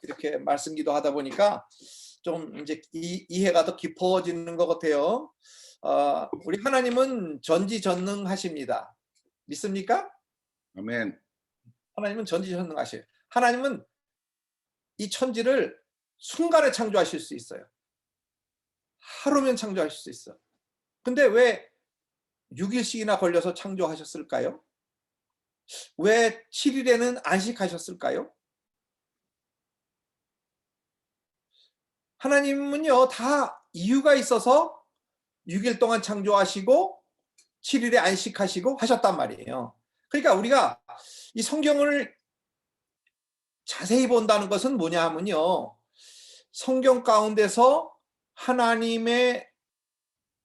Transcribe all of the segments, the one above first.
이렇게 말씀 기도하다 보니까 좀 이제 이해가 더 깊어지는 것 같아요. 우리 하나님은 전지전능하십니다. 믿습니까? 아멘. 하나님은 전지전능하셔요. 하나님은 이 천지를 순간에 창조하실 수 있어요. 하루면 창조하실 수 있어. 근데 왜 6일씩이나 걸려서 창조하셨을까요? 왜 7일에는 안식하셨을까요? 하나님은요, 다 이유가 있어서 6일 동안 창조하시고 7일에 안식하시고 하셨단 말이에요. 그러니까 우리가 이 성경을 자세히 본다는 것은 뭐냐 하면요, 성경 가운데서 하나님의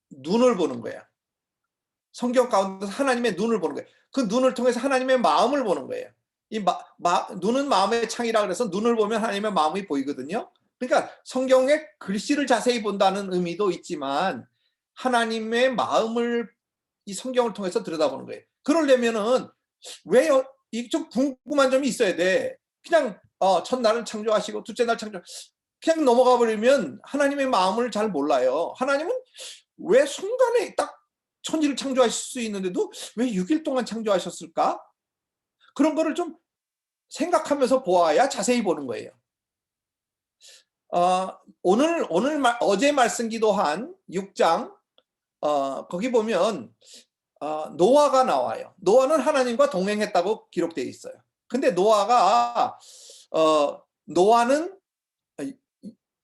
눈을 보는 거예요. 성경 가운데서 하나님의 눈을 보는 거예요. 그 눈을 통해서 하나님의 마음을 보는 거예요. 이 눈은 마음의 창이라 그래서 눈을 보면 하나님의 마음이 보이거든요. 그러니까 성경의 글씨를 자세히 본다는 의미도 있지만 하나님의 마음을 이 성경을 통해서 들여다보는 거예요. 그러려면은 왜 좀 궁금한 점이 있어야 돼. 그냥 첫날을 창조하시고 둘째 날 창조, 그냥 넘어가 버리면 하나님의 마음을 잘 몰라요. 하나님은 왜 순간에 딱 천지를 창조하실 수 있는데도 왜 6일 동안 창조하셨을까? 그런 거를 좀 생각하면서 보아야 자세히 보는 거예요. 어제 말씀 기도한 6장, 거기 보면 노아가 나와요. 노아는 하나님과 동행했다고 기록되어 있어요. 근데 노아는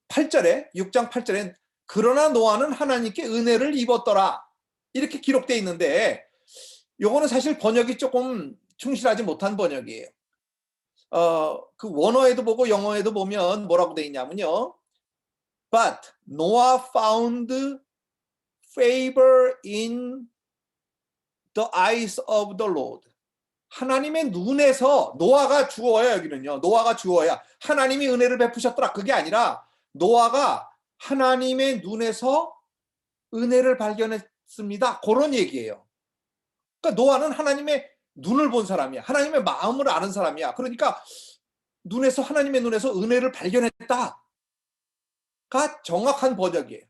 8절에, 6장 8절에 그러나 노아는 하나님께 은혜를 입었더라, 이렇게 기록되어 있는데 요거는 사실 번역이 조금 충실하지 못한 번역이에요. 그 원어에도 보고 영어에도 보면 뭐라고 되어 있냐면요, But Noah found favor in the eyes of the Lord. 하나님의 눈에서, 노아가 주어야, 여기는요, 노아가 주어야 하나님이 은혜를 베푸셨더라, 그게 아니라 노아가 하나님의 눈에서 은혜를 발견했습니다, 그런 얘기예요. 그러니까 노아는 하나님의 눈을 본 사람이야. 하나님의 마음을 아는 사람이야. 그러니까 하나님의 눈에서 은혜를 발견했다가 정확한 번역이에요.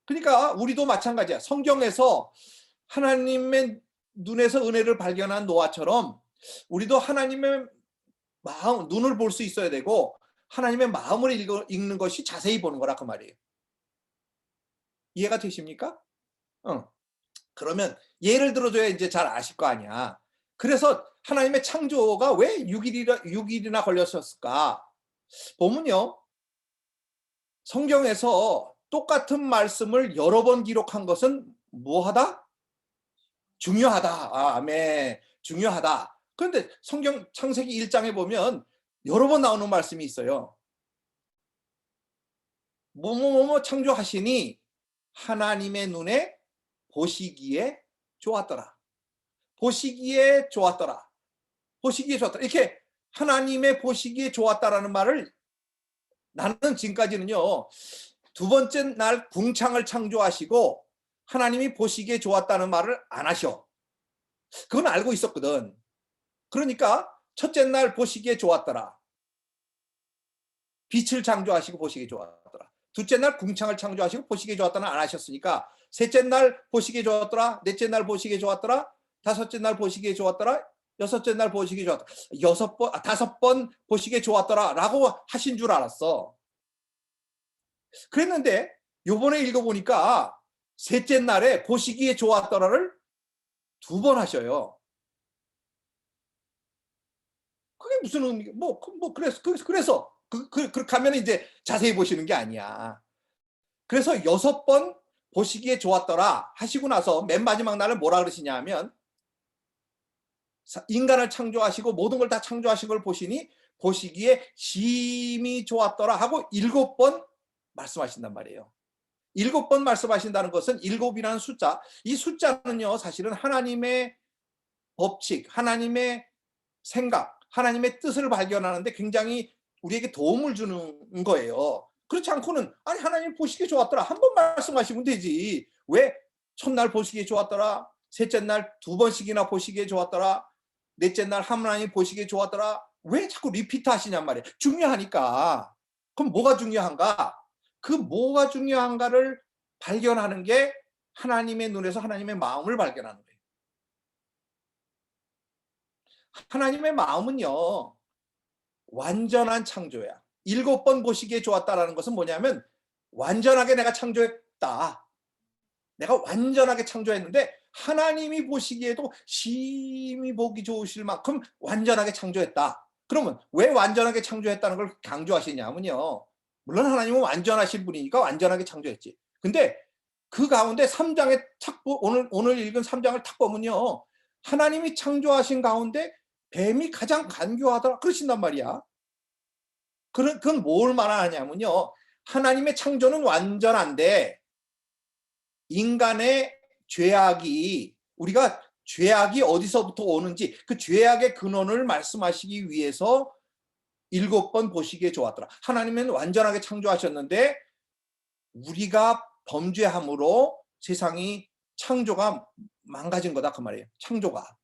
그러니까 우리도 마찬가지야. 성경에서 하나님의 눈에서 은혜를 발견한 노아처럼 우리도 하나님의 마음, 눈을 볼 수 있어야 되고 하나님의 마음을 읽는 것이 자세히 보는 거라, 그 말이에요. 이해가 되십니까? 그러면 예를 들어줘야 이제 잘 아실 거 아니야. 그래서 하나님의 창조가 왜 6일이나 걸렸었을까? 보면요, 성경에서 똑같은 말씀을 여러 번 기록한 것은 뭐하다? 중요하다. 아멘. 중요하다. 그런데 성경 창세기 1장에 보면 여러 번 나오는 말씀이 있어요. 뭐뭐뭐 창조하시니 하나님의 눈에 보시기에 좋았더라. 보시기에 좋았더라. 보시기에 좋았더라. 이렇게 하나님의 보시기에 좋았다라는 말을 나는 지금까지는요, 두 번째 날 궁창을 창조하시고 하나님이 보시기에 좋았다는 말을 안 하셔. 그건 알고 있었거든. 그러니까 첫째 날 보시기에 좋았더라, 빛을 창조하시고 보시기에 좋았더라. 둘째 날 궁창을 창조하시고 보시기에 좋았다는 안 하셨으니까 셋째 날 보시기에 좋았더라, 넷째 날 보시기에 좋았더라, 다섯째 날 보시기에 좋았더라, 여섯째 날 보시기에 좋았더라, 다섯 번 보시기에 좋았더라 라고 하신 줄 알았어. 그랬는데 요번에 읽어보니까 셋째 날에 보시기에 좋았더라를 두 번 하셔요. 그게 무슨 의미? 그래서 가면 이제 자세히 보시는 게 아니야. 그래서 6번 보시기에 좋았더라 하시고 나서 맨 마지막 날은 뭐라 그러시냐 하면 인간을 창조하시고 모든 걸 다 창조하신 걸 보시니 보시기에 심히 좋았더라 하고 7번 말씀하신단 말이에요. 7번 말씀하신다는 것은 7이라는 숫자, 이 숫자는요 사실은 하나님의 법칙, 하나님의 생각, 하나님의 뜻을 발견하는데 굉장히 우리에게 도움을 주는 거예요. 그렇지 않고는 아니 하나님 보시기에 좋았더라 한 번 말씀하시면 되지, 왜 첫날 보시기에 좋았더라, 셋째 날 2번씩이나 보시기에 좋았더라, 넷째 날 하나님 보시기에 좋았더라, 왜 자꾸 리피트 하시냔 말이에요. 중요하니까. 그럼 뭐가 중요한가? 그 뭐가 중요한가를 발견하는 게 하나님의 눈에서 하나님의 마음을 발견하는 거예요. 하나님의 마음은요, 완전한 창조야. 7번 보시기에 좋았다라는 것은 뭐냐면 완전하게 내가 창조했다. 내가 완전하게 창조했는데 하나님이 보시기에도 심히 보기 좋으실 만큼 완전하게 창조했다. 그러면 왜 완전하게 창조했다는 걸 강조하시냐면요. 물론 하나님은 완전하신 분이니까 완전하게 창조했지. 근데 그 가운데 3장의 오늘 읽은 3장을 탁 보면요. 하나님이 창조하신 가운데 뱀이 가장 간교하더라 그러신단 말이야. 그건 뭘 말하냐면요. 하나님의 창조는 완전한데 인간의 죄악이 우리가 죄악이 어디서부터 오는지 그 죄악의 근원을 말씀하시기 위해서 7번 보시기에 좋았더라. 하나님은 완전하게 창조하셨는데 우리가 범죄함으로 세상이 창조가 망가진 거다 그 말이에요. 창조가.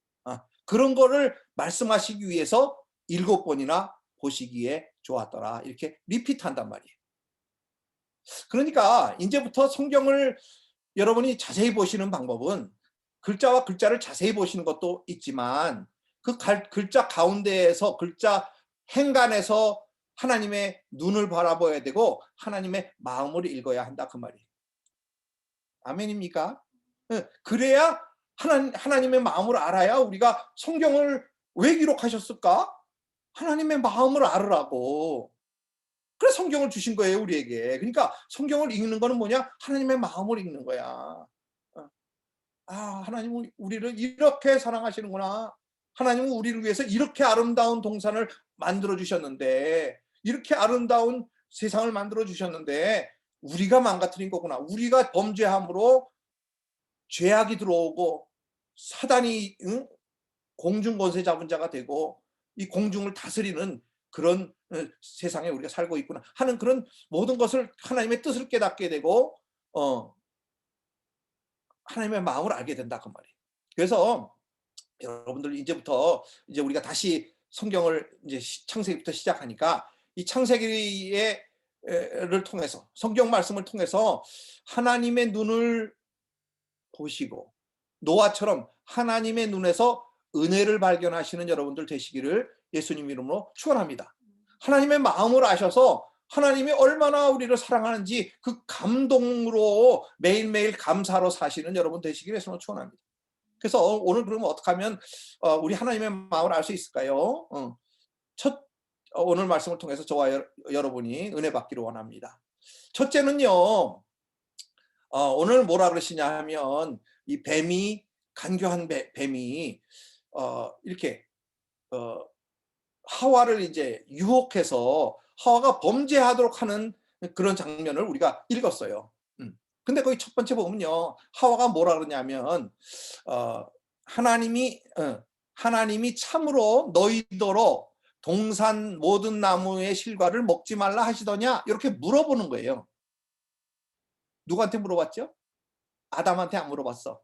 그런 거를 말씀하시기 위해서 7번이나 보시기에 좋았더라. 이렇게 리피트한단 말이에요. 그러니까 이제부터 성경을 여러분이 자세히 보시는 방법은 글자와 글자를 자세히 보시는 것도 있지만 그 글자 가운데에서 글자 행간에서 하나님의 눈을 바라봐야 되고 하나님의 마음을 읽어야 한다 그 말이에요. 아멘입니까? 그래야 하나님의 마음을 알아야 우리가 성경을 왜 기록하셨을까? 하나님의 마음을 알으라고. 그래서 성경을 주신 거예요, 우리에게. 그러니까 성경을 읽는 거는 뭐냐? 하나님의 마음을 읽는 거야. 하나님은 우리를 이렇게 사랑하시는구나. 하나님은 우리를 위해서 이렇게 아름다운 동산을 만들어 주셨는데, 이렇게 아름다운 세상을 만들어 주셨는데, 우리가 망가뜨린 거구나. 우리가 범죄함으로 죄악이 들어오고, 사단이 공중 권세 잡은 자가 되고, 이 공중을 다스리는 그런 세상에 우리가 살고 있구나 하는 그런 모든 것을 하나님의 뜻을 깨닫게 되고 하나님의 마음을 알게 된다 그 말이에요. 그래서 여러분들 이제부터 이제 우리가 다시 성경을 이제 창세기부터 시작하니까 이 창세기를 통해서 성경 말씀을 통해서 하나님의 눈을 보시고 노아처럼 하나님의 눈에서 은혜를 발견하시는 여러분들 되시기를 예수님 이름으로 축원합니다. 하나님의 마음을 아셔서 하나님이 얼마나 우리를 사랑하는지 그 감동으로 매일매일 감사로 사시는 여러분 되시기를 예수님으로 축원합니다. 그래서 오늘 그러면 어떻게 하면 우리 하나님의 마음을 알 수 있을까요? 오늘 말씀을 통해서 저와 여러분이 은혜 받기를 원합니다. 첫째는요. 오늘 뭐라 그러시냐 하면 이 뱀이 간교한 뱀이 이렇게 하와를 이제 유혹해서 하와가 범죄하도록 하는 그런 장면을 우리가 읽었어요. 근데 거기 첫 번째 보면요. 하와가 뭐라 그러냐면 하나님이 참으로 너희더러 동산 모든 나무의 실과를 먹지 말라 하시더냐 이렇게 물어보는 거예요. 누구한테 물어봤죠? 아담한테 안 물어봤어.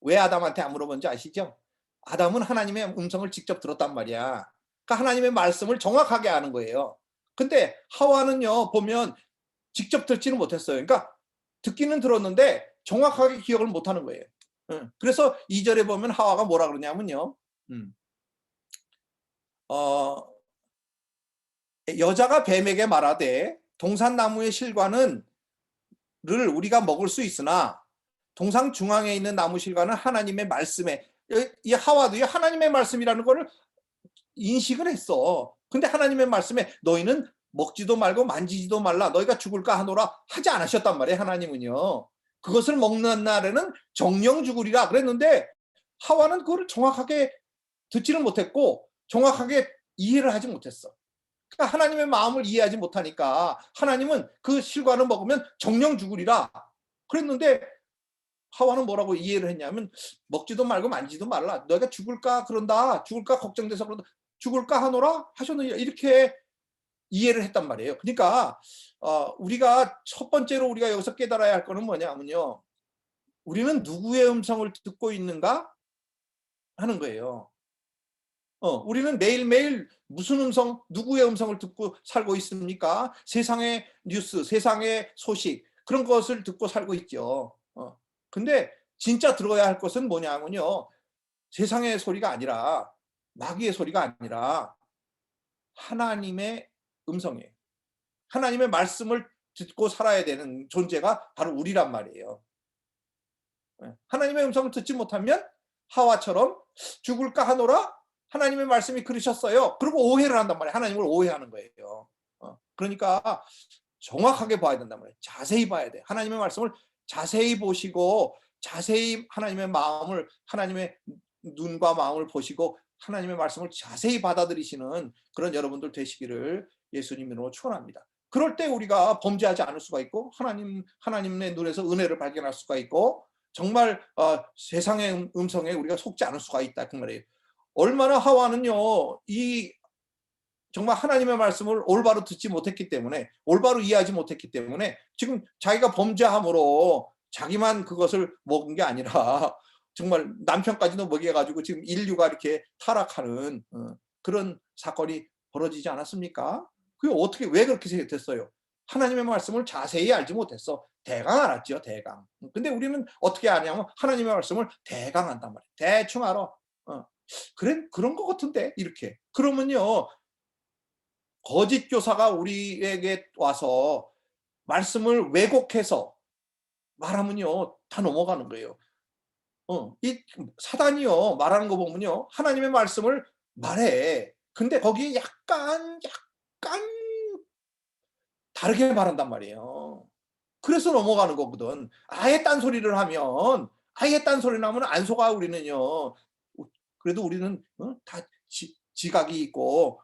왜 아담한테 안 물어본지 아시죠? 아담은 하나님의 음성을 직접 들었단 말이야. 그러니까 하나님의 말씀을 정확하게 아는 거예요. 근데 하와는요 보면 직접 듣지는 못했어요. 그러니까 듣기는 들었는데 정확하게 기억을 못하는 거예요. 그래서 2절에 보면 하와가 뭐라 그러냐면요. 여자가 뱀에게 말하되 동산나무의 실과는 우리가 먹을 수 있으나 동상 중앙에 있는 나무 실과는 하나님의 말씀에 이 하와도 하나님의 말씀이라는 거를 인식을 했어. 근데 하나님의 말씀에 너희는 먹지도 말고 만지지도 말라 너희가 죽을까 하노라 하지 않으셨단 말이에요. 하나님은요. 그것을 먹는 날에는 정령 죽으리라 그랬는데 하와는 그걸 정확하게 듣지는 못했고 정확하게 이해를 하지 못했어. 그러니까 하나님의 마음을 이해하지 못하니까 하나님은 그 실과를 먹으면 정령 죽으리라 그랬는데 하와는 뭐라고 이해를 했냐면 먹지도 말고 만지도 말라. 너희가 죽을까 그런다. 죽을까 걱정돼서 그런다. 죽을까 하노라 하셨느냐 이렇게 이해를 했단 말이에요. 그러니까 우리가 첫 번째로 우리가 여기서 깨달아야 할 거는 뭐냐면요. 우리는 누구의 음성을 듣고 있는가 하는 거예요. 우리는 매일매일 무슨 음성, 누구의 음성을 듣고 살고 있습니까? 세상의 뉴스, 세상의 소식, 그런 것을 듣고 살고 있죠. 근데 진짜 들어야 할 것은 뭐냐면요. 세상의 소리가 아니라, 마귀의 소리가 아니라 하나님의 음성이에요. 하나님의 말씀을 듣고 살아야 되는 존재가 바로 우리란 말이에요. 하나님의 음성을 듣지 못하면 하와처럼 죽을까 하노라 하나님의 말씀이 그러셨어요. 그리고 오해를 한단 말이에요. 하나님을 오해하는 거예요. 그러니까 정확하게 봐야 된단 말이에요. 자세히 봐야 돼. 하나님의 말씀을 자세히 보시고 자세히 하나님의 마음을, 하나님의 눈과 마음을 보시고 하나님의 말씀을 자세히 받아들이시는 그런 여러분들 되시기를 예수님으로 축원합니다. 그럴 때 우리가 범죄하지 않을 수가 있고 하나님의 눈에서 은혜를 발견할 수가 있고 정말 세상의 음성에 우리가 속지 않을 수가 있다 그 말이에요. 얼마나 하와는요 이 정말 하나님의 말씀을 올바로 듣지 못했기 때문에, 올바로 이해하지 못했기 때문에 지금 자기가 범죄함으로 자기만 그것을 먹은 게 아니라 정말 남편까지도 먹여가지고 지금 인류가 이렇게 타락하는 그런 사건이 벌어지지 않았습니까? 그게 어떻게, 왜 그렇게 됐어요? 하나님의 말씀을 자세히 알지 못했어. 대강 알았죠, 대강. 근데 우리는 어떻게 아냐면 하나님의 말씀을 대강 안단 말이에요. 대충 알아. 그래, 그런 것 같은데 이렇게. 그러면요 거짓 교사가 우리에게 와서 말씀을 왜곡해서 말하면요 다 넘어가는 거예요. 이 사단이요 말하는 거 보면요 하나님의 말씀을 말해. 근데 거기에 약간 다르게 말한단 말이에요. 그래서 넘어가는 거거든. 아예 딴소리를 하면, 아예 딴소리를 하면 안 속아 우리는요. 그래도 우리는 다 지각이 있고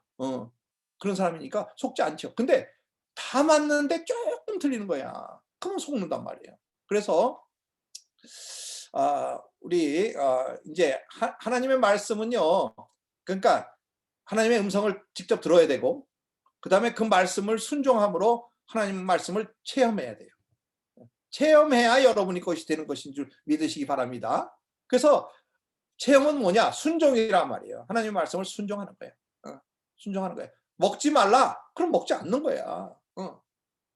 그런 사람이니까 속지 않죠. 근데 다 맞는데 조금 틀리는 거야. 그러면 속는단 말이에요. 그래서 우리 이제 하나님의 말씀은요. 그러니까 하나님의 음성을 직접 들어야 되고 그다음에 그 말씀을 순종함으로 하나님 말씀을 체험해야 돼요. 체험해야 여러분이 것이 되는 것인 줄 믿으시기 바랍니다. 그래서 체험은 뭐냐? 순종이란 말이에요. 하나님의 말씀을 순종하는 거예요. 순종하는 거예요. 먹지 말라. 그럼 먹지 않는 거야.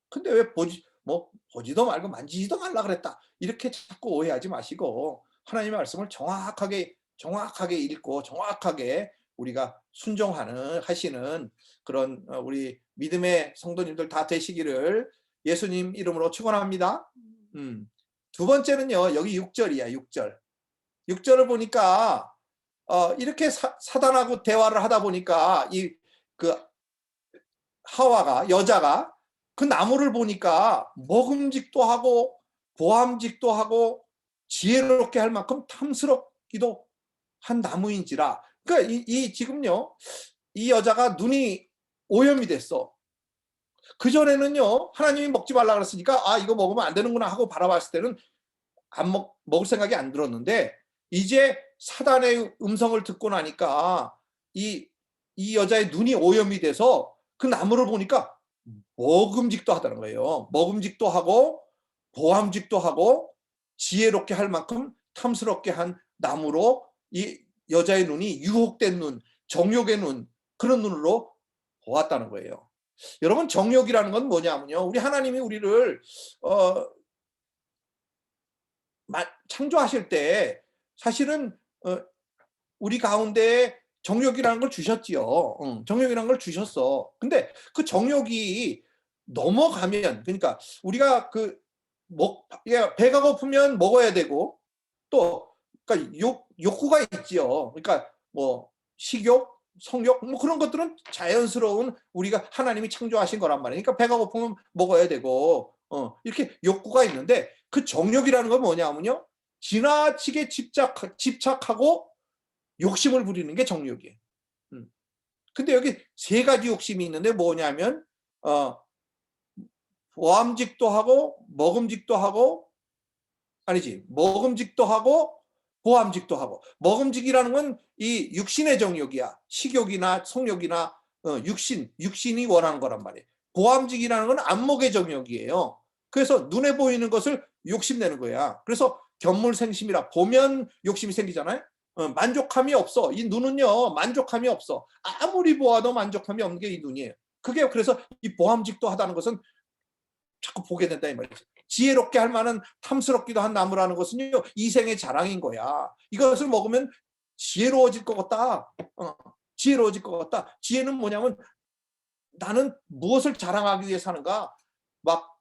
근데 왜 보지도 말고 만지지도 말라 그랬다. 이렇게 자꾸 오해하지 마시고 하나님의 말씀을 정확하게 읽고 정확하게 우리가 하시는 그런 우리 믿음의 성도님들 다 되시기를 예수님 이름으로 축원합니다. 두 번째는요. 여기 6절이야. 6절. 6절을 보니까 이렇게 사단하고 대화를 하다 보니까 그 하와가, 여자가 그 나무를 보니까 먹음직도 하고 보암직도 하고 지혜롭게 할 만큼 탐스럽기도 한 나무인지라. 그러니까 지금요 이 여자가 눈이 오염이 됐어. 그전에는요 하나님이 먹지 말라 그랬으니까 이거 먹으면 안 되는구나 하고 바라봤을 때는 먹을 생각이 안 들었는데 이제 사단의 음성을 듣고 나니까 이 여자의 눈이 오염이 돼서 그 나무를 보니까 먹음직도 하다는 거예요. 먹음직도 하고 보암직도 하고 지혜롭게 할 만큼 탐스럽게 한 나무로 이 여자의 눈이 유혹된 눈, 정욕의 눈, 그런 눈으로 보았다는 거예요. 여러분 정욕이라는 건 뭐냐면요. 우리 하나님이 우리를 창조하실 때 사실은 우리 가운데 정욕이라는 걸 주셨지요. 정욕이라는 걸 주셨어. 근데 그 정욕이 넘어가면, 그러니까 우리가 배가 고프면 먹어야 되고 또 그러니까 욕구가 있지요. 그러니까 뭐 식욕, 성욕 뭐 그런 것들은 자연스러운 우리가 하나님이 창조하신 거란 말이에요. 그러니까 배가 고프면 먹어야 되고 이렇게 욕구가 있는데 그 정욕이라는 건 뭐냐면요. 지나치게 집착하고 욕심을 부리는 게 정욕이에요. 근데 여기 세 가지 욕심이 있는데 뭐냐면 보암직도 하고 먹음직도 하고 먹음직도 하고 보암직도 하고. 먹음직이라는 건 이 육신의 정욕이야. 식욕이나 성욕이나 육신이 원하는 거란 말이에요. 보암직이라는 건 안목의 정욕이에요. 그래서 눈에 보이는 것을 욕심내는 거야. 그래서 견물생심이라 보면 욕심이 생기잖아요. 만족함이 없어. 이 눈은요, 만족함이 없어. 아무리 보아도 만족함이 없는 게 이 눈이에요. 그게 그래서 이 보암직도 하다는 것은 자꾸 보게 된다 이 말이죠. 지혜롭게 할 만한 탐스럽기도 한 나무라는 것은요, 이생의 자랑인 거야. 이것을 먹으면 지혜로워질 것 같다. 지혜로워질 것 같다. 지혜는 뭐냐면 나는 무엇을 자랑하기 위해 사는가? 막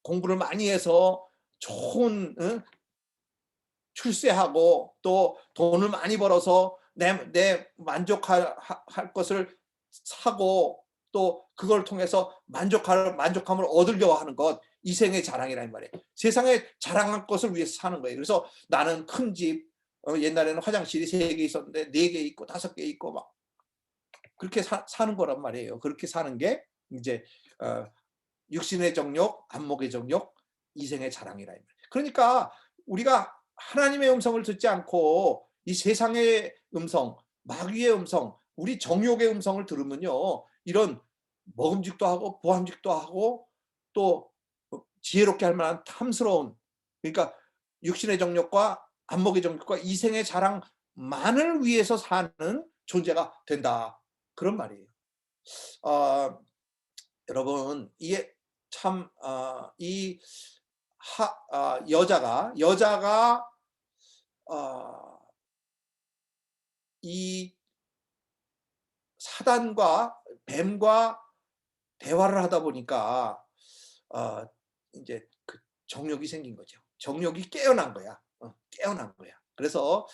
공부를 많이 해서 좋은 출세하고 또 돈을 많이 벌어서 내 만족할 것을 사고 또 그걸 통해서 만족함을 얻으려고 하는 것, 이생의 자랑이란 말이에요. 세상에 자랑할 것을 위해서 사는 거예요. 그래서 나는 큰 집, 옛날에는 화장실이 3개 있었는데 4개 있고 5개 있고 막 그렇게 사는 거란 말이에요. 그렇게 사는 게 이제 육신의 정욕, 안목의 정욕, 이생의 자랑이라. 그러니까 우리가 하나님의 음성을 듣지 않고 이 세상의 음성, 마귀의 음성, 우리 정욕의 음성을 들으면요, 이런 먹음직도 하고 보암직도 하고 또 지혜롭게 할 만한 탐스러운, 그러니까 육신의 정욕과 안목의 정욕과 이생의 자랑만을 위해서 사는 존재가 된다. 그런 말이에요. 여러분, 이게 참 여자가 이 사단과 뱀과 대화를 하다 보니까 이제 그 정욕이 생긴 거죠. 정욕이 깨어난 거야. 깨어난 거야. 그래서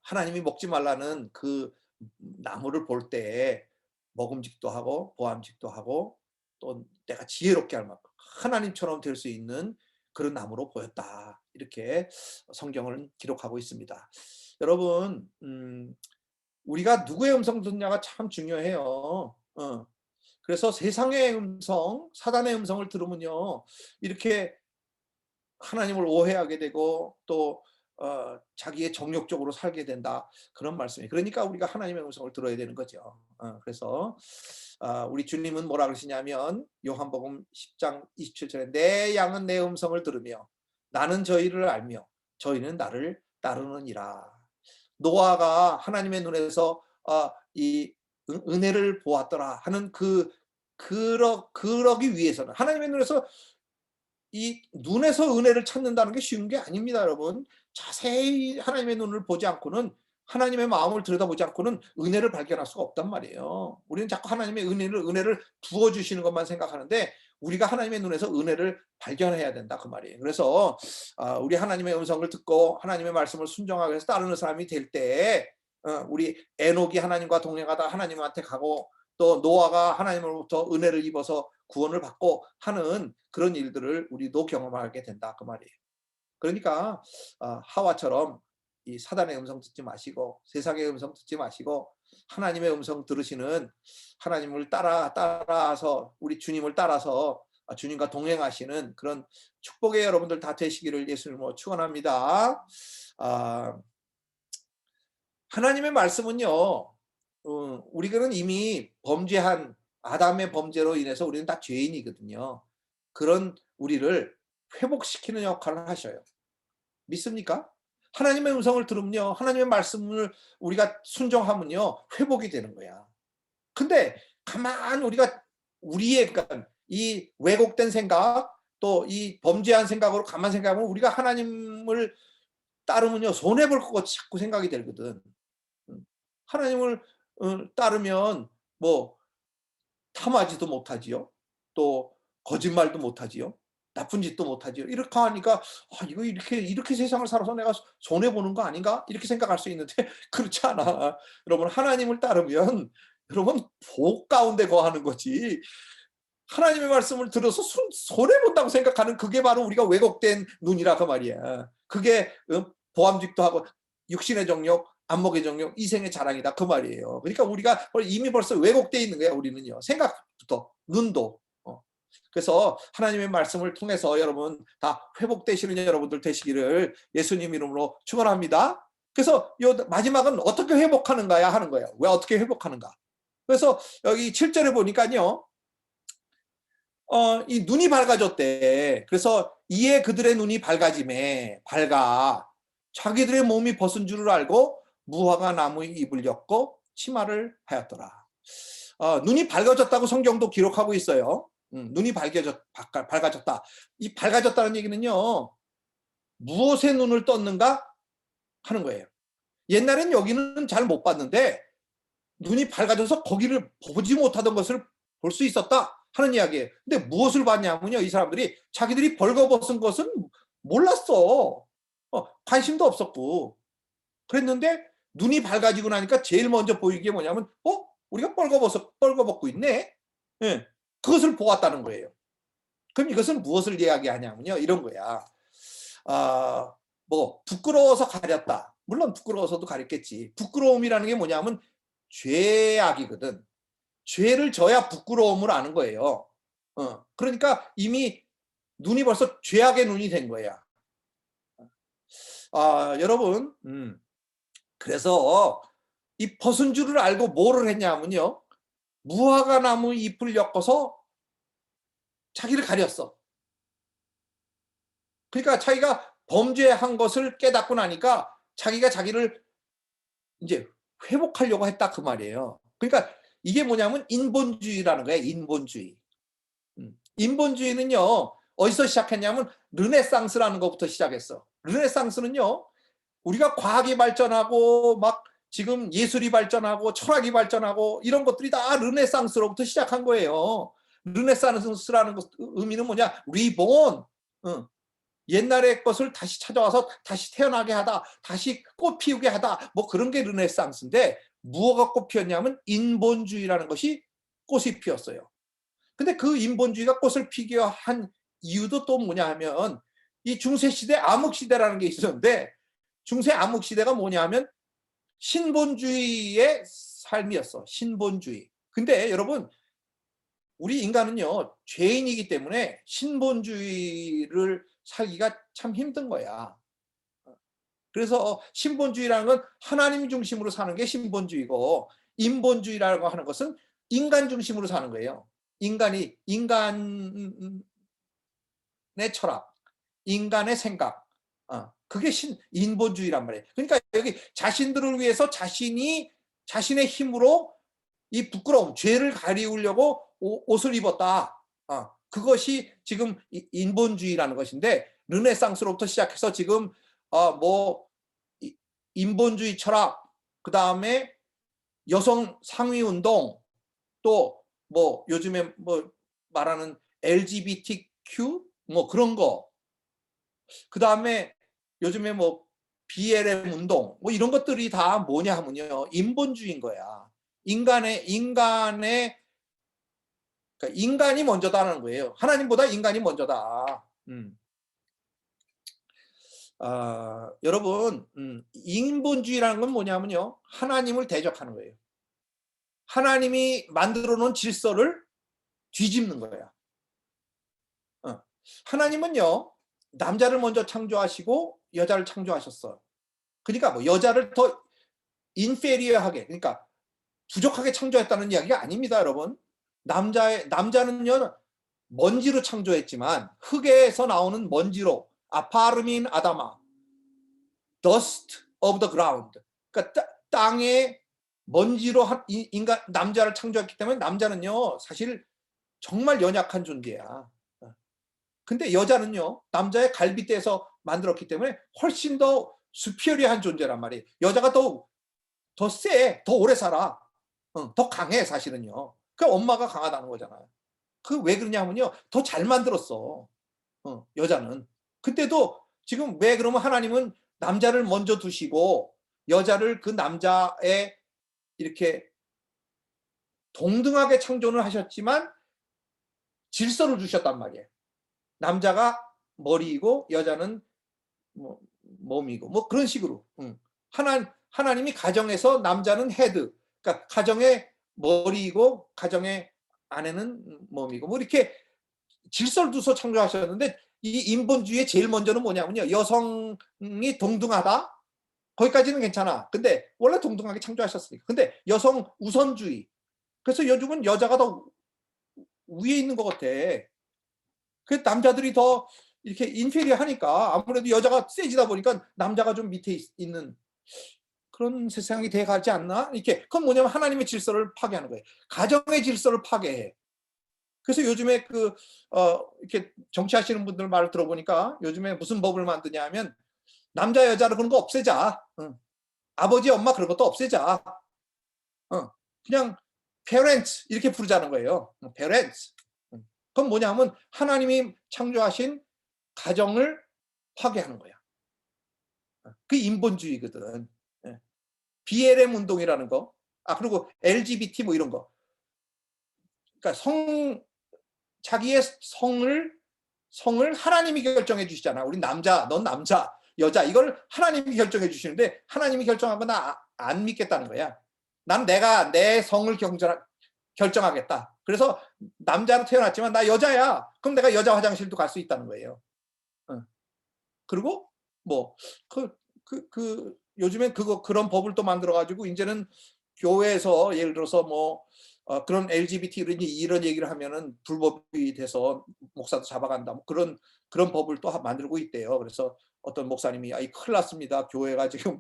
하나님이 먹지 말라는 그 나무를 볼 때 먹음직도 하고 보암직도 하고 또 내가 지혜롭게 할 만큼 하나님처럼 될 수 있는 그런 나무로 보였다. 이렇게 성경을 기록하고 있습니다. 여러분, 우리가 누구의 음성 듣냐가 참 중요해요. 그래서 세상의 음성, 사단의 음성을 들으면요, 이렇게 하나님을 오해하게 되고 또 자기의 정욕적으로 살게 된다. 그런 말씀이에요. 그러니까 우리가 하나님의 음성을 들어야 되는 거죠. 그래서 우리 주님은 뭐라 그러시냐면 요한복음 10장 27절에 내 양은 내 음성을 들으며 나는 저희를 알며 저희는 나를 따르느니라. 노아가 하나님의 눈에서 이 은혜를 보았더라 하는 그러기 위해서는 하나님의 눈에서 이 눈에서 은혜를 찾는다는 게 쉬운 게 아닙니다, 여러분. 자세히 하나님의 눈을 보지 않고는 하나님의 마음을 들여다보지 않고는 은혜를 발견할 수가 없단 말이에요. 우리는 자꾸 하나님의 은혜를 부어주시는 것만 생각하는데 우리가 하나님의 눈에서 은혜를 발견해야 된다 그 말이에요. 그래서 우리 하나님의 음성을 듣고 하나님의 말씀을 순종하기 위해서 따르는 사람이 될 때 우리 에녹이 하나님과 동행하다 하나님한테 가고 또 노아가 하나님으로부터 은혜를 입어서 구원을 받고 하는 그런 일들을 우리도 경험하게 된다 그 말이에요. 그러니까 하와처럼 이 사단의 음성 듣지 마시고 세상의 음성 듣지 마시고 하나님의 음성 들으시는 하나님을 따라서 우리 주님을 따라서 주님과 동행하시는 그런 축복의 여러분들 다 되시기를 예수님으로 축원합니다. 하나님의 말씀은요, 우리는 이미 범죄한 아담의 범죄로 인해서 우리는 다 죄인이거든요. 그런 우리를 회복시키는 역할을 하셔요. 믿습니까? 하나님의 음성을 들으면요, 하나님의 말씀을 우리가 순종하면요, 회복이 되는 거야. 근데 가만 우리가 우리의 그러니까 이 왜곡된 생각 또 이 범죄한 생각으로 가만 생각하면 우리가 하나님을 따르면요, 손해 볼 것 같이 자꾸 생각이 들거든. 하나님을 따르면 뭐 탐하지도 못하지요. 또 거짓말도 못하지요. 나쁜 짓도 못하지요. 이렇게 하니까 이거 이렇게 세상을 살아서 내가 손해 보는 거 아닌가? 이렇게 생각할 수 있는데 그렇지 않아. 여러분 하나님을 따르면 여러분 복 가운데 거하는 거지. 하나님의 말씀을 들어서 손해 본다고 생각하는 그게 바로 우리가 왜곡된 눈이라 그 말이야. 그게 보암직도 하고 육신의 정욕, 안목의 정욕, 이생의 자랑이다 그 말이에요. 그러니까 우리가 이미 벌써 왜곡돼 있는 거야. 우리는요. 생각부터 눈도. 그래서 하나님의 말씀을 통해서 여러분 다 회복되시는 여러분들 되시기를 예수님 이름으로 축원합니다. 그래서 이 마지막은 어떻게 회복하는가야 하는 거예요. 왜 어떻게 회복하는가? 그래서 여기 7절에 보니까요. 이 눈이 밝아졌대. 그래서 이에 그들의 눈이 밝아지매 밝아 자기들의 몸이 벗은 줄을 알고 무화과 나무의 잎을 엮고 치마를 하였더라. 눈이 밝아졌다고 성경도 기록하고 있어요. 눈이 밝아졌다. 이 밝아졌다는 얘기는요, 무엇에 눈을 떴는가 하는 거예요. 옛날엔 여기는 잘 못 봤는데 눈이 밝아져서 거기를 보지 못하던 것을 볼 수 있었다 하는 이야기예요. 근데 무엇을 봤냐면요, 이 사람들이 자기들이 벌거벗은 것은 몰랐어. 관심도 없었고. 그랬는데 눈이 밝아지고 나니까 제일 먼저 보이는 게 뭐냐면, 우리가 벌거벗고 있네. 예, 그것을 보았다는 거예요. 그럼 이것은 무엇을 이야기하냐면요, 이런 거야. 부끄러워서 가렸다. 물론 부끄러워서도 가렸겠지. 부끄러움이라는 게 뭐냐면 죄악이거든. 죄를 져야 부끄러움을 아는 거예요. 그러니까 이미 눈이 벌써 죄악의 눈이 된 거야. 여러분, 그래서 이 벗은 줄을 알고 뭐를 했냐면요, 무화과 나무 잎을 엮어서 자기를 가렸어. 그러니까 자기가 범죄한 것을 깨닫고 나니까 자기가 자기를 이제 회복하려고 했다 그 말이에요. 그러니까 이게 뭐냐면 인본주의라는 거예요. 인본주의. 인본주의는요, 어디서 시작했냐면 르네상스라는 것부터 시작했어. 르네상스는요, 우리가 과학이 발전하고 막 지금 예술이 발전하고 철학이 발전하고 이런 것들이 다 르네상스로부터 시작한 거예요. 르네상스라는 의미는 뭐냐? 리본. 옛날의 것을 다시 찾아와서 다시 태어나게 하다, 다시 꽃 피우게 하다, 뭐 그런 게 르네상스인데, 무엇가 꽃 피었냐면 인본주의라는 것이 꽃이 피었어요. 근데 그 인본주의가 꽃을 피게 한 이유도 또 뭐냐 하면, 이 중세시대 암흑시대라는 게 있었는데, 중세 암흑시대가 뭐냐 하면 신본주의의 삶이었어. 신본주의. 근데 여러분, 우리 인간은요, 죄인이기 때문에 신본주의를 살기가 참 힘든 거야. 그래서 신본주의라는 건 하나님 중심으로 사는 게 신본주의고, 인본주의라고 하는 것은 인간 중심으로 사는 거예요. 인간의 철학, 인간의 생각, 그게 인본주의란 말이에요. 그러니까 여기 자신들을 위해서 자신의 힘으로 이 부끄러움, 죄를 가리우려고 옷을 입었다. 그것이 지금 인본주의라는 것인데, 르네상스로부터 시작해서 지금 인본주의 철학, 그 다음에 여성 상위 운동, 또 요즘에 말하는 LGBTQ 그런 거, 그 다음에 요즘에 BLM 운동 이런 것들이 다 뭐냐 하면요, 인본주의인 거야. 그러니까 인간이 먼저다라는 거예요. 하나님보다 인간이 먼저다. 여러분, 인본주의라는 건 뭐냐면요, 하나님을 대적하는 거예요. 하나님이 만들어 놓은 질서를 뒤집는 거야. 하나님은요, 남자를 먼저 창조하시고 여자를 창조하셨어. 그러니까 여자를 더 인페리어하게, 그러니까 부족하게 창조했다는 이야기가 아닙니다, 여러분. 남자는요, 먼지로 창조했지만, 흙에서 나오는 먼지로, 아파르민 아다마, dust of the ground, 그러니까 땅의 먼지로 남자를 창조했기 때문에 남자는요, 사실 정말 연약한 존재야. 근데 여자는요, 남자의 갈빗대에서 만들었기 때문에 훨씬 더 수피어리한 존재란 말이에요. 여자가 더 세, 더 오래 살아, 더 강해, 사실은요. 그 엄마가 강하다는 거잖아요. 그 왜 그러냐면요, 더 잘 만들었어, 여자는. 근데도 지금 왜 그러면 하나님은 남자를 먼저 두시고 여자를 그 남자의 이렇게 동등하게 창조를 하셨지만 질서를 주셨단 말이에요. 남자가 머리이고 여자는 몸이고 그런 식으로. 하나님이 가정에서 남자는 헤드, 그러니까 가정의 머리이고 가정의 아내는 몸이고 이렇게 질서를 두서 창조하셨는데, 이 인본주의의 제일 먼저는 뭐냐면요, 여성이 동등하다, 거기까지는 괜찮아. 근데 원래 동등하게 창조하셨으니까. 근데 여성 우선주의, 그래서 요즘은 여자가 더 위에 있는 것 같아. 그 남자들이 더 이렇게 인페리어 하니까 아무래도 여자가 세지다 보니까 남자가 좀 밑에 있는 그런 세상이 돼 가지 않나? 이렇게 그건 뭐냐면 하나님의 질서를 파괴하는 거예요. 가정의 질서를 파괴해. 그래서 요즘에 이렇게 정치하시는 분들 말을 들어보니까 요즘에 무슨 법을 만드냐 하면 남자 여자로 그런 거 없애자. 아버지 엄마 그런 것도 없애자. 그냥 parents 이렇게 부르자는 거예요. parents. 그건 뭐냐면 하나님이 창조하신 가정을 파괴하는 거야. 그 인본주의거든. BLM 운동이라는 거. 그리고 LGBT 뭐 이런 거. 그러니까 자기의 성을 하나님이 결정해 주시잖아. 우리 남자, 넌 남자, 여자 이걸 하나님이 결정해 주시는데 하나님이 결정한 건 나 안 믿겠다는 거야. 난 내가 내 성을 결정하겠다. 그래서 남자로 태어났지만 나 여자야. 그럼 내가 여자 화장실도 갈 수 있다는 거예요. 그리고 뭐 요즘엔 그런 법을 또 만들어 가지고 이제는 교회에서 예를 들어서 뭐 그런 LGBT 이런 얘기를 하면은 불법이 돼서 목사도 잡아간다. 뭐 그런 법을 또 만들고 있대요. 그래서 어떤 목사님이 큰일 났습니다. 교회가 지금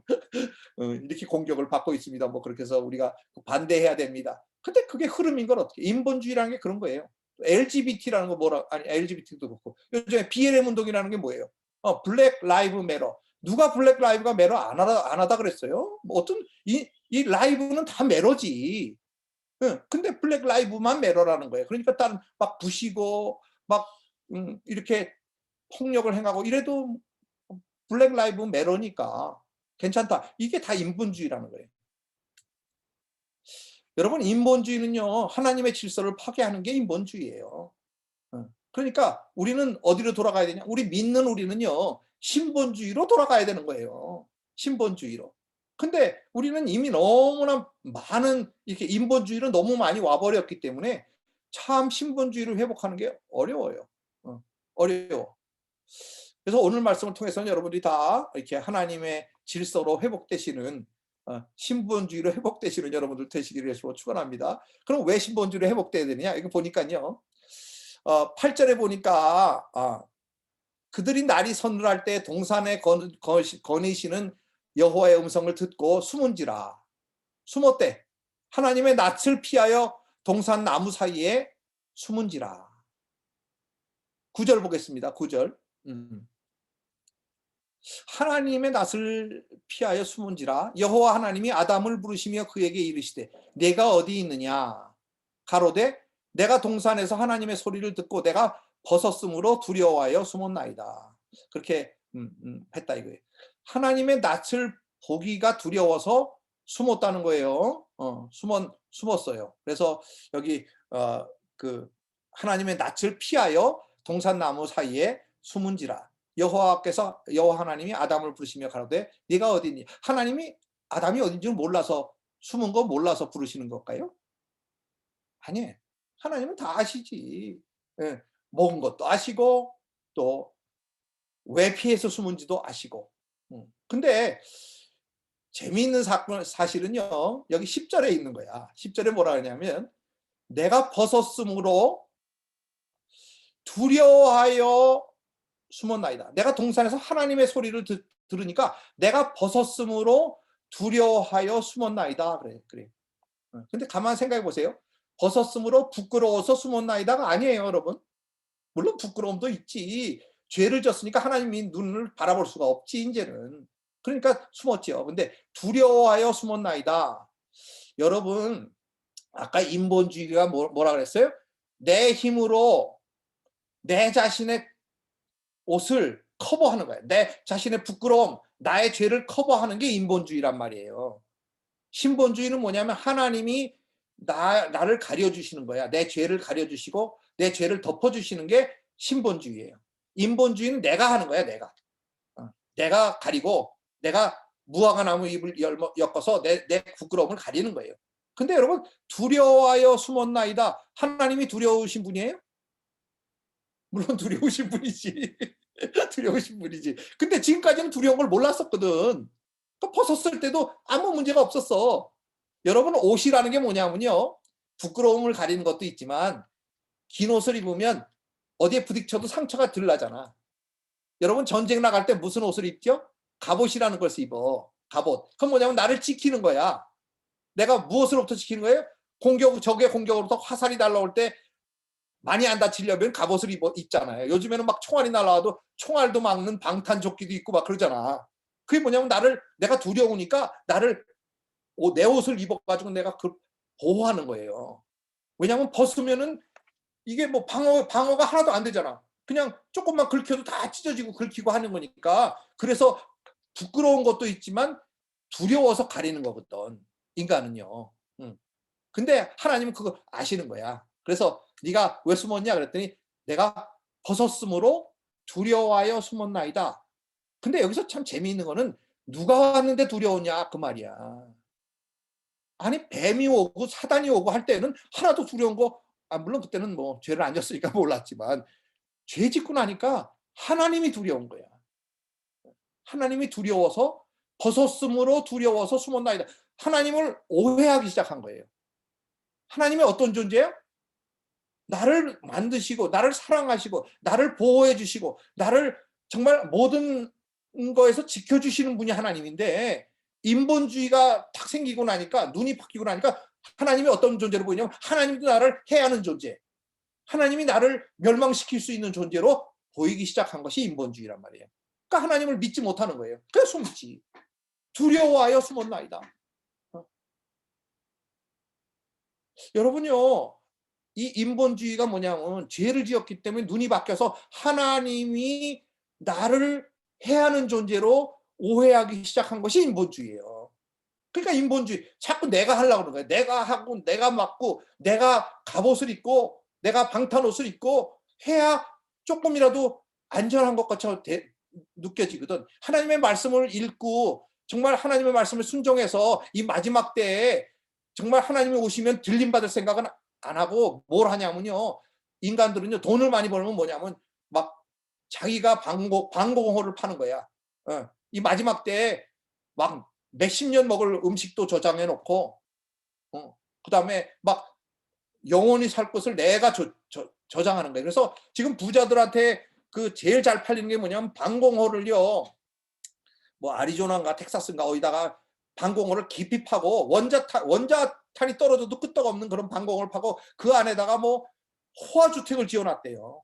이렇게 공격을 받고 있습니다. 뭐 그렇게 해서 우리가 반대해야 됩니다. 근데 그게 흐름인 건 어떻게? 인본주의라는 게 그런 거예요. LGBT라는 거 LGBT도 그렇고 요즘에 BLM 운동이라는 게 뭐예요? 블랙 라이브 매러. 누가 블랙 라이브가 매러 안 하다 그랬어요? 뭐 어떤 이 라이브는 다 매러지. 근데 블랙 라이브만 매러라는 거예요. 그러니까 다른 막 부시고 막 이렇게 폭력을 행하고 이래도 블랙 라이브 매러니까 괜찮다. 이게 다 인본주의라는 거예요. 여러분 인본주의는요. 하나님의 질서를 파괴하는 게 인본주의예요. 그러니까 우리는 어디로 돌아가야 되냐? 우리는요. 신본주의로 돌아가야 되는 거예요. 신본주의로. 근데 우리는 이미 너무나 많은 이렇게 인본주의로 너무 많이 와버렸기 때문에 참 신본주의를 회복하는 게 어려워요. 어려워. 그래서 오늘 말씀을 통해서는 여러분들이 다 이렇게 하나님의 질서로 회복되시는 신본주의로 회복되시는 여러분들 되시기를 축원합니다. 그럼 왜 신본주의로 회복돼야 되느냐? 이거 보니까요. 8절에 보니까 그들이 날이 서늘할 때 동산에 거니시는 여호와의 음성을 듣고 숨은지라. 숨었대. 하나님의 낯을 피하여 동산 나무 사이에 숨은지라. 9절 보겠습니다. 9절. 하나님의 낯을 피하여 숨은지라. 여호와 하나님이 아담을 부르시며 그에게 이르시되 내가 어디 있느냐. 가로되 내가 동산에서 하나님의 소리를 듣고 내가 벗었으므로 두려워하여 숨었나이다. 그렇게 했다 이거예요. 하나님의 낯을 보기가 두려워서 숨었다는 거예요. 숨었어요. 그래서 여기 하나님의 낯을 피하여 동산나무 사이에 숨은지라. 여호와 하나님이 아담을 부르시며 가로되 네가 어디 있니? 하나님이 아담이 어딘지 몰라서 숨은 거 몰라서 부르시는 걸까요? 아니에요. 하나님은 다 아시지. 먹은 것도 아시고 또 왜 피해서 숨은지도 아시고. 근데 재미있는 사실은요. 여기 10절에 있는 거야. 10절에 뭐라 하냐면 내가 벗었으므로 두려워하여 숨었나이다. 내가 동산에서 하나님의 소리를 들으니까 내가 벗었으므로 두려워하여 숨었나이다. 그래. 근데 가만 생각해 보세요. 벗었으므로 부끄러워서 숨었나이다가 아니에요, 여러분. 물론 부끄러움도 있지. 죄를 졌으니까 하나님이 눈을 바라볼 수가 없지, 이제는. 그러니까 숨었죠. 근데 두려워하여 숨었나이다. 여러분, 아까 인본주의가 뭐라 그랬어요? 내 힘으로 내 자신의 옷을 커버하는 거예요. 내 자신의 부끄러움, 나의 죄를 커버하는 게 인본주의란 말이에요. 신본주의는 뭐냐면 하나님이 나를 가려주시는 거야. 내 죄를 가려주시고 내 죄를 덮어주시는 게 신본주의예요. 인본주의는 내가 하는 거야. 내가 가리고 내가 무화과 나무 잎을 엮어서 내 부끄러움을 가리는 거예요. 근데 여러분 두려워하여 숨었나이다. 하나님이 두려우신 분이에요? 물론 두려우신 분이지. 두려우신 분이지. 근데 지금까지는 두려운 걸 몰랐었거든. 벗었을 때도 아무 문제가 없었어. 여러분 옷이라는 게 뭐냐면요. 부끄러움을 가리는 것도 있지만 긴 옷을 입으면 어디에 부딪혀도 상처가 덜 나잖아. 여러분 전쟁 나갈 때 무슨 옷을 입죠? 갑옷이라는 것을 입어. 갑옷. 그건 뭐냐면 나를 지키는 거야. 내가 무엇으로부터 지키는 거예요? 적의 공격으로부터 화살이 날라올 때 많이 안 다치려면 갑옷을 입잖아요. 요즘에는 막 총알이 날라와도 총알도 막는 방탄조끼도 있고 막 그러잖아. 그게 뭐냐면 내가 두려우니까 내 옷을 입어가지고 내가 보호하는 거예요. 왜냐하면 벗으면은 이게 뭐 방어가 하나도 안 되잖아. 그냥 조금만 긁혀도 다 찢어지고 긁히고 하는 거니까. 그래서 부끄러운 것도 있지만 두려워서 가리는 거거든. 인간은요. 근데 하나님은 그거 아시는 거야. 그래서 네가 왜 숨었냐 그랬더니 내가 벗었으므로 두려워하여 숨었나이다. 근데 여기서 참 재미있는 거는 누가 왔는데 두려우냐 그 말이야. 아니 뱀이 오고 사단이 오고 할 때는 하나도 두려운 거 물론 그때는 뭐 죄를 안 졌으니까 몰랐지만 죄 짓고 나니까 하나님이 두려운 거야. 하나님이 두려워서 벗었으므로 두려워서 숨었나이다. 하나님을 오해하기 시작한 거예요. 하나님이 어떤 존재예요? 나를 만드시고 나를 사랑하시고 나를 보호해 주시고 나를 정말 모든 거에서 지켜주시는 분이 하나님인데 인본주의가 탁 생기고 나니까 눈이 바뀌고 나니까 하나님이 어떤 존재로 보이냐면 하나님도 나를 해하는 존재, 하나님이 나를 멸망시킬 수 있는 존재로 보이기 시작한 것이 인본주의란 말이에요. 그러니까 하나님을 믿지 못하는 거예요. 그래서 숨지. 두려워하여 숨었나이다. 여러분요, 이 인본주의가 뭐냐면 죄를 지었기 때문에 눈이 바뀌어서 하나님이 나를 해하는 존재로 오해하기 시작한 것이 인본주의예요. 그러니까 인본주의 자꾸 내가 하려고 그러는 거예요. 내가 하고 내가 맡고 내가 갑옷을 입고 내가 방탄옷을 입고 해야 조금이라도 안전한 것 같이 느껴지거든. 하나님의 말씀을 읽고 정말 하나님의 말씀을 순종해서 이 마지막 때에 정말 하나님이 오시면 들림받을 생각은 안 하고 뭘 하냐면요. 인간들은요 돈을 많이 벌면 뭐냐면 막 자기가 방공호를 파는 거야. 이 마지막 때에 막 몇십 년 먹을 음식도 저장해 놓고 그다음에 막 영원히 살 것을 내가 저장하는 거예요. 그래서 지금 부자들한테 그 제일 잘 팔리는 게 뭐냐면 방공호를요. 뭐 아리조나인가 텍사스인가 어디다가 방공호를 깊이 파고 원자탄이 떨어져도 끄떡없는 그런 방공호를 파고 그 안에다가 뭐 호화주택을 지어놨대요.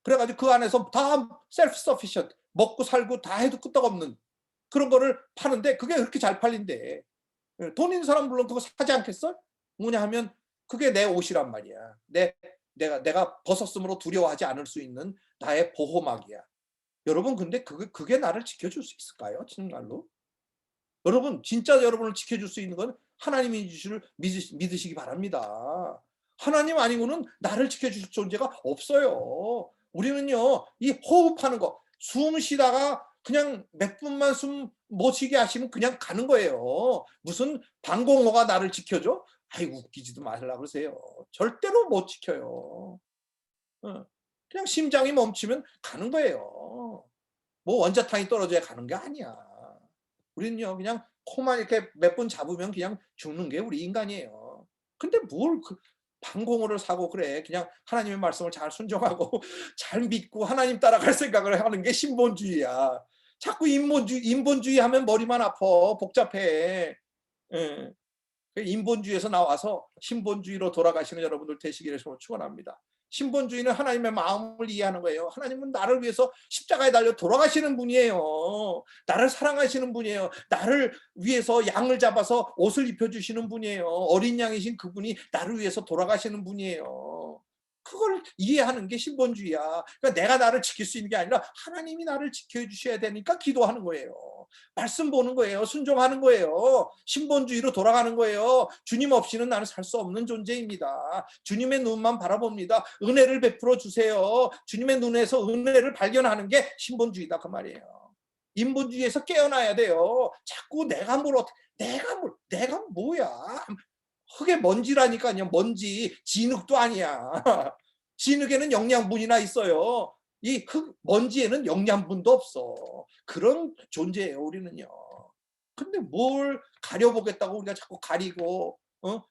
그래가지고 그 안에서 다 셀프 서피션 먹고 살고 다 해도 끄떡없는 그런 거를 파는데 그게 그렇게 잘 팔린대. 돈 있는 사람 물론 그거 사지 않겠어? 뭐냐 하면 그게 내 옷이란 말이야. 내가 벗었으므로 두려워하지 않을 수 있는 나의 보호막이야. 여러분 근데 그게 나를 지켜줄 수 있을까요? 정말로? 여러분 진짜 여러분을 지켜줄 수 있는 건 하나님이 주실 믿으시기 바랍니다. 하나님 아니고는 나를 지켜주실 존재가 없어요. 우리는요 이 호흡하는 거 숨 쉬다가 그냥 몇 분만 숨 못 쉬게 하시면 그냥 가는 거예요. 무슨 방공호가 나를 지켜줘? 아이 웃기지도 말라 그러세요. 절대로 못 지켜요. 그냥 심장이 멈추면 가는 거예요. 뭐 원자탄이 떨어져야 가는 게 아니야. 우리는요 그냥 코만 이렇게 몇 번 잡으면 그냥 죽는 게 우리 인간이에요. 근데 뭘 방공호를 사고 그래. 그냥 하나님의 말씀을 잘 순종하고 잘 믿고 하나님 따라갈 생각을 하는 게 신본주의야. 자꾸 인본주의 하면 머리만 아파. 복잡해. 예. 인본주의에서 나와서 신본주의로 돌아가시는 여러분들 되시기를 축원합니다. 신본주의는 하나님의 마음을 이해하는 거예요. 하나님은 나를 위해서 십자가에 달려 돌아가시는 분이에요. 나를 사랑하시는 분이에요. 나를 위해서 양을 잡아서 옷을 입혀주시는 분이에요. 어린 양이신 그분이 나를 위해서 돌아가시는 분이에요. 그걸 이해하는 게 신본주의야. 그러니까 내가 나를 지킬 수 있는 게 아니라 하나님이 나를 지켜주셔야 되니까 기도하는 거예요. 말씀 보는 거예요. 순종하는 거예요. 신본주의로 돌아가는 거예요. 주님 없이는 나는 살 수 없는 존재입니다. 주님의 눈만 바라봅니다. 은혜를 베풀어 주세요. 주님의 눈에서 은혜를 발견하는 게 신본주의다 그 말이에요. 인본주의에서 깨어나야 돼요. 자꾸 내가 뭐야? 흙의 먼지라니까요. 먼지. 진흙도 아니야. 진흙에는 영양분이나 있어요. 이 먼지에는 영양분도 없어. 그런 존재예요, 우리는요. 근데 뭘 가려보겠다고 우리가 자꾸 가리고,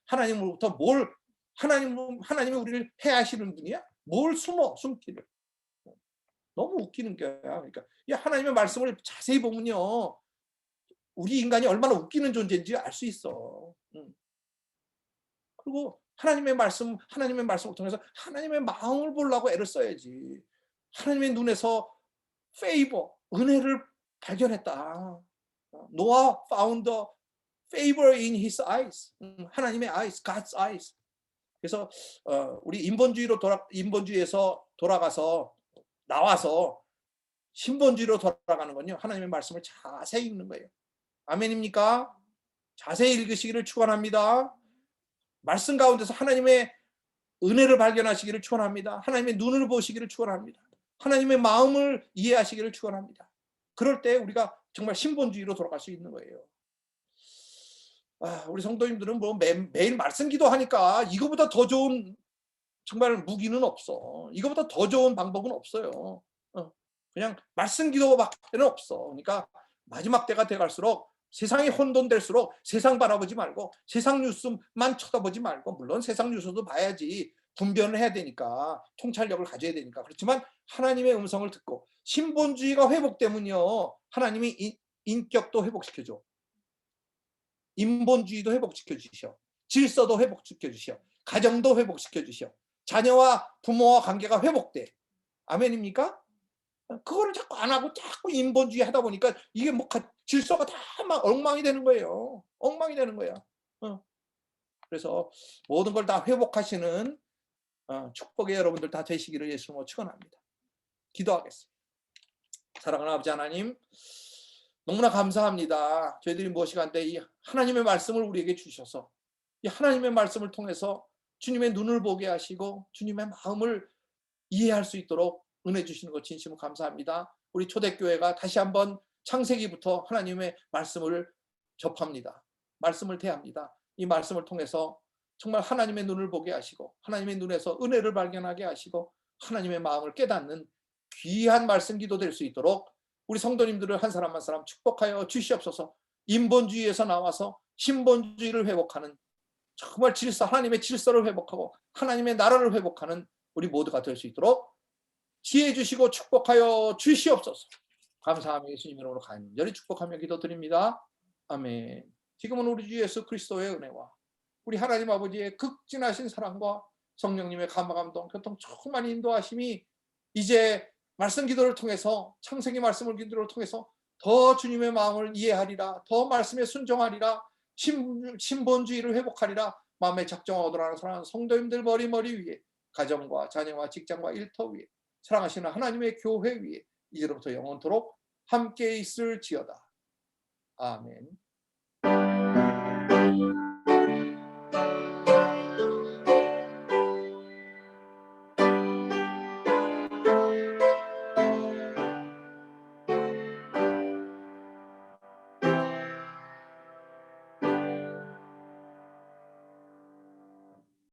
하나님으로부터 하나님이 우리를 해하시는 분이야? 뭘 숨기를. 너무 웃기는 거야. 그러니까 이 하나님의 말씀을 자세히 보면요, 우리 인간이 얼마나 웃기는 존재인지 알 수 있어. 그리고 하나님의 말씀을 통해서 하나님의 마음을 보려고 애를 써야지. 하나님의 눈에서 페이버, 은혜를 발견했다. 노아 found the favor in his eyes. 하나님의 eyes, God's eyes. 그래서 우리 인본주의에서 돌아가서 나와서 신본주의로 돌아가는 건요, 하나님의 말씀을 자세히 읽는 거예요. 아멘입니까? 자세히 읽으시기를 축원합니다. 말씀 가운데서 하나님의 은혜를 발견하시기를 축원합니다. 하나님의 눈을 보시기를 축원합니다. 하나님의 마음을 이해하시기를 축원합니다. 그럴 때 우리가 정말 신본주의로 돌아갈 수 있는 거예요. 우리 성도님들은 뭐 매일 말씀 기도하니까 이거보다 더 좋은 정말 무기는 없어. 이거보다 더 좋은 방법은 없어요. 그냥 말씀 기도밖에는 없어. 그러니까 마지막 때가 돼갈수록 세상이 혼돈될수록 세상 바라보지 말고 세상 뉴스만 쳐다보지 말고, 물론 세상 뉴스도 봐야지, 분별을 해야 되니까, 통찰력을 가져야 되니까. 그렇지만 하나님의 음성을 듣고 신본주의가 회복되면요, 하나님이 인격도 회복시켜줘. 인본주의도 회복시켜 주셔. 질서도 회복시켜 주셔. 가정도 회복시켜 주셔. 자녀와 부모와 관계가 회복돼. 아멘입니까? 그거를 자꾸 안 하고 자꾸 인본주의 하다 보니까 이게 뭐 질서가 다 막 엉망이 되는 거예요. 엉망이 되는 거야. 그래서 모든 걸 다 회복하시는 축복의 여러분들 다 되시기를 예수님으로 축원합니다. 기도하겠습니다. 사랑하는 아버지 하나님, 너무나 감사합니다. 저희들이 무엇이간데 이 하나님의 말씀을 우리에게 주셔서 이 하나님의 말씀을 통해서 주님의 눈을 보게 하시고 주님의 마음을 이해할 수 있도록 은혜 주시는 것 진심으로 감사합니다. 우리 초대교회가 다시 한번 창세기부터 하나님의 말씀을 접합니다. 말씀을 대합니다. 이 말씀을 통해서 정말 하나님의 눈을 보게 하시고 하나님의 눈에서 은혜를 발견하게 하시고 하나님의 마음을 깨닫는 귀한 말씀 기도 될 수 있도록 우리 성도님들을 한 사람 한 사람 축복하여 주시옵소서. 인본주의에서 나와서 신본주의를 회복하는 정말 하나님의 질서를 회복하고 하나님의 나라를 회복하는 우리 모두가 될 수 있도록 지혜 주시고 축복하여 주시옵소서. 감사하며 예수님 이름으로 간절히 축복하며 기도드립니다. 아멘. 지금은 우리 주 예수 그리스도의 은혜와 우리 하나님 아버지의 극진하신 사랑과 성령님의 감화감동 교통 충만히 인도하심이 이제 말씀 기도를 통해서, 창세기 말씀을 기도를 통해서 더 주님의 마음을 이해하리라, 더 말씀에 순종하리라, 신본주의를 회복하리라, 마음의 작정하고 돌아가는 사랑하는 성도님들 머리 위에, 가정과 자녀와 직장과 일터 위에, 사랑하시는 하나님의 교회 위에 이제로부터 영원토록 함께 있을지어다. 아멘.